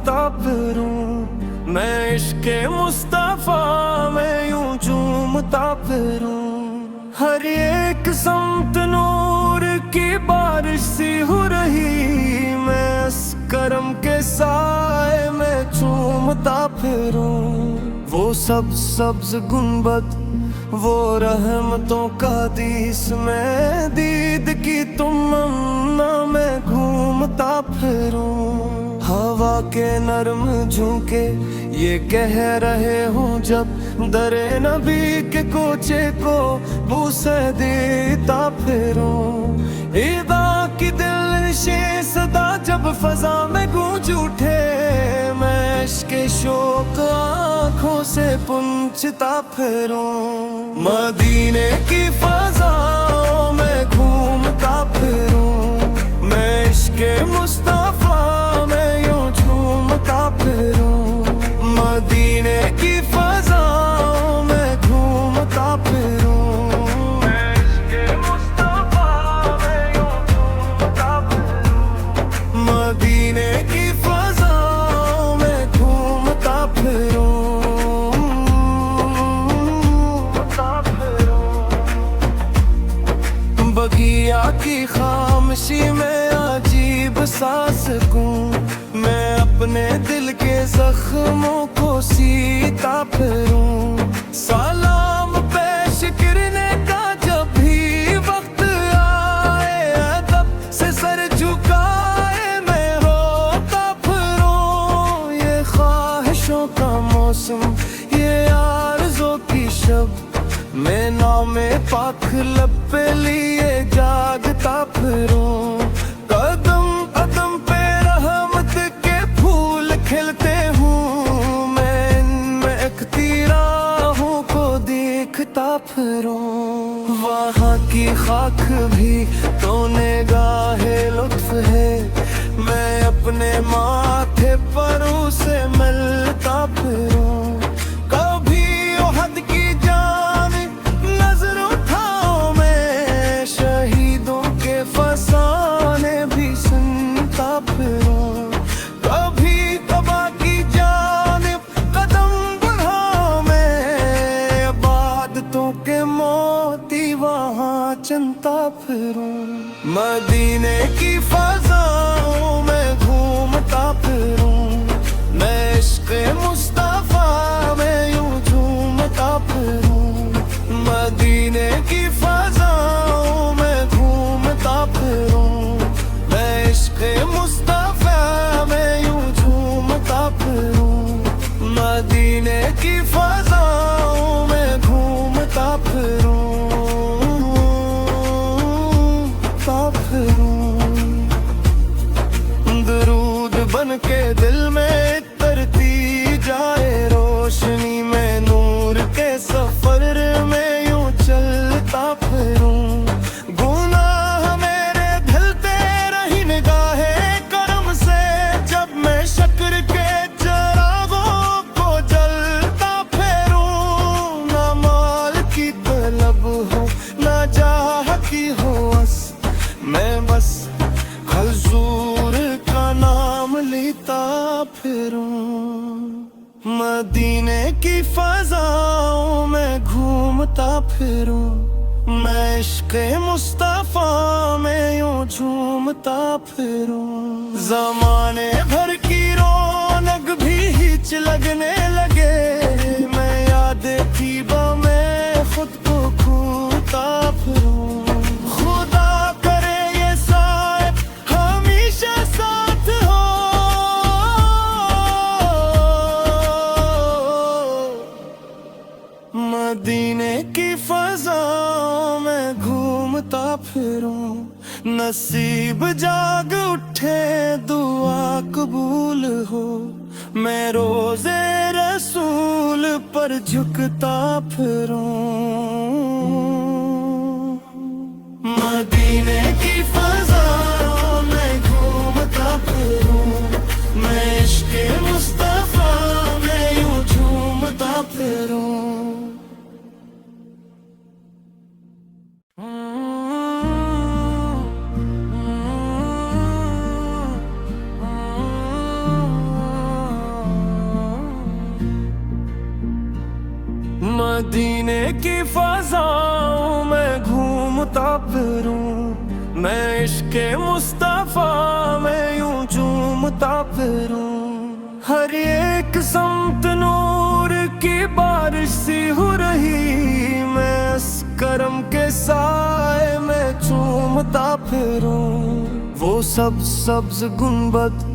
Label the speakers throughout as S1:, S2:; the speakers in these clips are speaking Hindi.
S1: झूमता फिरूं। मैं इश्क़े मुस्तफ़ा में यूं झूमता फिरूं। हर एक समत नूर की बारिश सी हो रही, मैं इस करम के साए में झूमता फिरूं। वो सब्ज़ गुंबद, वो रहमतों का दीस में दीद की तमन्ना में घूमता फिरूं। हवा के नरम झोंके ये कह रहे हूँ जब दरे नबी के कोचे को बूसे देता फिरूं। ईदा की दिलनशी सदा जब फजा में गूंज उठे, मैं इश्क़े शौक़ आँखों से पूंछता फिरूं। मदीने की फ़ज़ाओं में घूमता फिरूं। मैं इश्क़े मुस्तफ़ा में यूं झूमता फिरूं। मदीने की फ़ज़ाओं में घूमता फिरूं। मैं इश्क़े मुस्तफ़ा में यूं झूमता फिरूं। मदीने की फ़ज़ाओं में घूमता फिरूं। बगिया की खामोशी में अजीब सा सुकून, मैं अपने दिल के जख्मों को सीता फिरूं। सलाम पेश करने का जब भी वक्त आए, अदब से सर झुकाए मैं रोता फिरूं। ये ख्वाहिशों का मौसम, ये आरज़ों की शब, मैं नामे पाक लब पे लिए जागता फिरूं। कदम कदम पे रहमत के फूल खिलते हूँ, मैं इनमें इख्ती राहों को देखता फिरूं। वहाँ की खाक भी तो निगाहे लुत्फ है, मैं अपने माथे पर उसे मिलता फिरूं। चलता फिरूं। मदीने की फ़ज़ाओं में घूमता फिरूं। मैं इश्क़े मुस्तफ़ा में यूं झूमता फिरूं। मदीने की फ़ज़ाओं में घूमता फिरूं। मैं इश्क़े मुस्तफ़ा में यूं झूमता फिरूं। मदीने की फ़ज़ाओं में घूमता फिरूं। दरूद बन के दिल में तरती जाए रोशनी, में नूर के सफर में यूं चलता फिरूं। गुनाह मेरे धुलते रही निगाहे करम से, जब मैं शक्र के चरागों को जलता फिरूं। ना माल की तलब हो, ना जाह की हो अस, मैं बस हुजूर का नाम लेता फिरूं। मदीने की फ़ज़ाओं में घूमता फिरूं। मैं इश्क़े मुस्तफ़ा में यूं झूमता फिरूं। ज़माने भर की रौनक भी हिच लगने लगे, मैं याद थी मैं खुद को खोता फिरूं। मदीने की फ़ज़ाओं में घूमता फिरूं। नसीब जाग उठे दुआ कबूल हो, मैं रोज़े रसूल पर झुकता फिरूं। मदीने की फ़ज़ाओं में घूमता फिरूं। मैं इश्क़े मुस्तफ़ा में यूं झूमता फिरूं। मदीने की फ़ज़ाओं में घूमता फिरूं, मैं इश्क़े मुस्तफ़ा में यूं झूमता फिरूं। हर एक समत नूर की बारिश सी हो रही, मैं इस करम के साए में चूमता फिरूं। वो सब्ज़ गुंबद,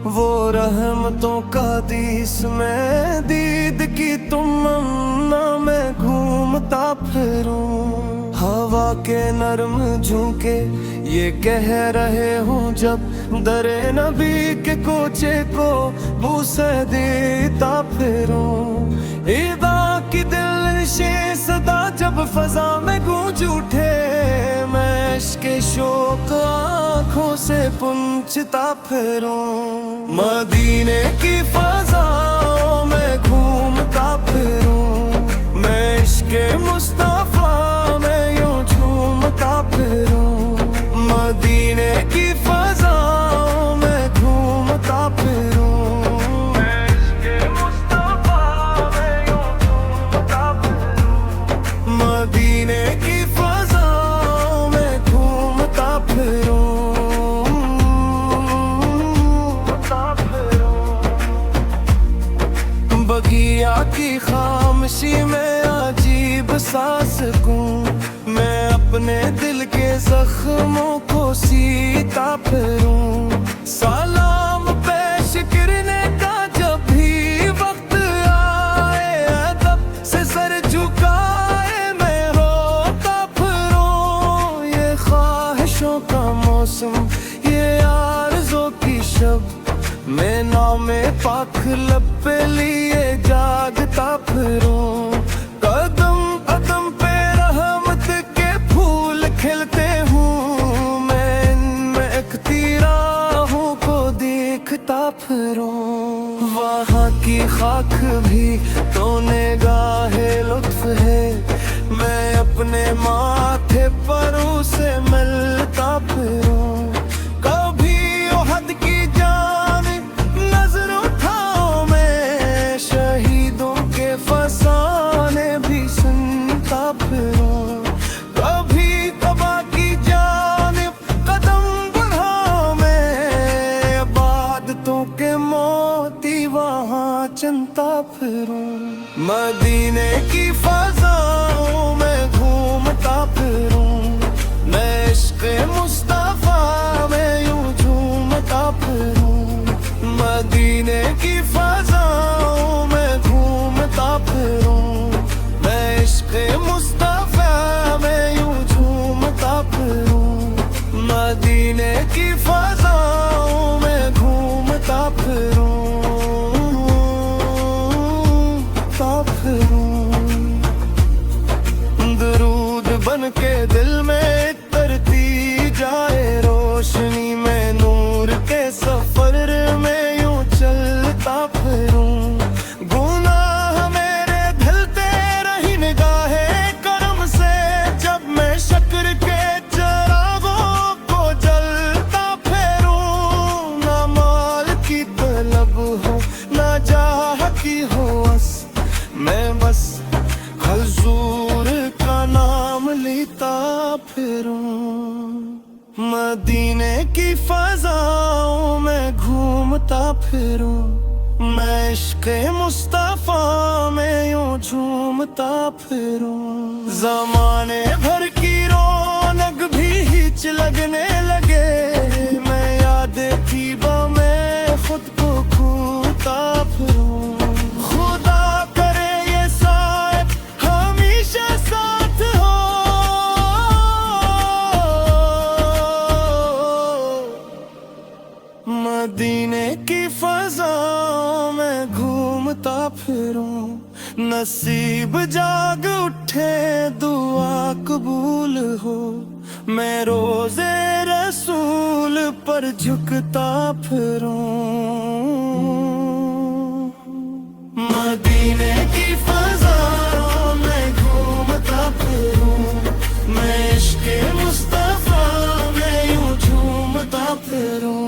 S1: वो रहमतों का दीस में दीद की तमन्ना में घूमता फिरूं। हवा के नरम झोंके ये कह रहे हूँ जब दरे नबी के कोचे को बूसे देता फिरूं। ईदा की दिलनशी सदा जब फ़ज़ा में गूंज उठे, मैं इश्क़े शौक़ आँखों से पूंछता फिरूं। मदीने की फ़ज़ाओं में घूमता फिरूं, मैं इश्क़े मुस्तफ़ा में यूं झूमता फिरूं। मदीने की फ़ज़ाओं में घूमता फिरूं, मैं इश्क़े मुस्तफ़ा में यूं झूमता फिरूं। मदीने की फ़ज़ाओं में घूमता फिरूं। बगिया की खामोशी में अजीब सा सुकून, मैं अपने दिल के जख्मों को सीता फिरूं। सलाम पेश करने का जब भी वक्त आए, अदब से सर झुकाए मैं रोता फिरूं। ये ख्वाहिशों का मौसम, ये आरज़ों की शब, मैं नामे पाक लब पे लिए जागता फिरूं। कदम कदम पे रहमत के फूल खिलते हूँ, मैं इनमें इख्तिराहों को देखता फिरूं। वहाँ की खाक भी तो निगाहे लुत्फ है, मैं अपने माथे पर उसे मिलता फिरूं। चलता फिरूं, मदीने की फ़ज़ाओं में घूमता फिरूं, मैं इश्क़े मुस्तफ़ा में यूं झूमता फिरूं। मदीने की फ़ज़ाओं में घूमता फिरूं, मैं इश्क़े मुस्तफ़ा में यूं झूमता फिरूं। मदीने की फ़ज़ाओं में घूमता फिरूं। दरूद बन के दिल में तरती जाए रोशनी, में नूर के सफर में यूं चलता फिरूं। गुनाह मेरे धलते रही निगाहे करम से, जब मैं शक्र के चरागों को जलता फिरूं। ना माल की तलब हो, ना जाह की हो अस, मैं बस हुजूर का नाम लेता फिरूं। मदीने की फ़ज़ाओं में घूमता फिरूं, मैं इश्क़े मुस्तफ़ा में यूं झूमता फिरूं। ज़माने भर की रौनक भी हिच लगने लगे, मैं याद थी मैं खुद को खोता फिरूं। मदीने की फ़ज़ाओं में घूमता फिरूं, नसीब जाग उठे दुआ कबूल हो, मैं रोज़े रसूल पर झुकता फिरूं। मदीने की फ़ज़ाओं में घूमता फिरूं, मैं इश्क़े मुस्तफ़ा में यूं झूमता फिरूं।